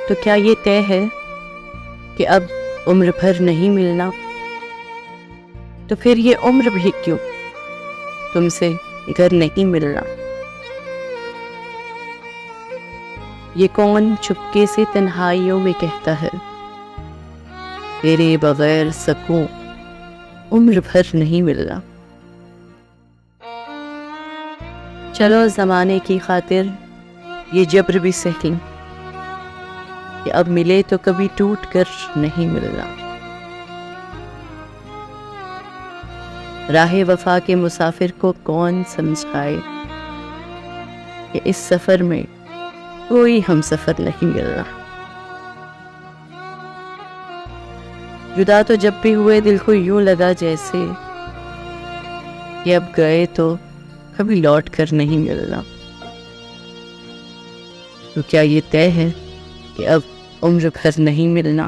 تو کیا یہ طے ہے کہ اب عمر بھر نہیں ملنا؟ تو پھر یہ عمر بھی کیوں تم سے گھر نہیں ملنا؟ یہ کون چپکے سے تنہائیوں میں کہتا ہے تیرے بغیر سکون عمر بھر نہیں ملنا؟ چلو زمانے کی خاطر یہ جبر بھی سہی کہ اب ملے تو کبھی ٹوٹ کر نہیں ملنا۔ راہ وفا کے مسافر کو کون سمجھائے کہ اس سفر میں کوئی ہم سفر نہیں ملنا۔ جدا تو جب بھی ہوئے دل کو یوں لگا جیسے کہ اب گئے تو کبھی لوٹ کر نہیں ملنا۔ تو کیا یہ طے ہے کہ اب عمر بھر نہیں ملنا؟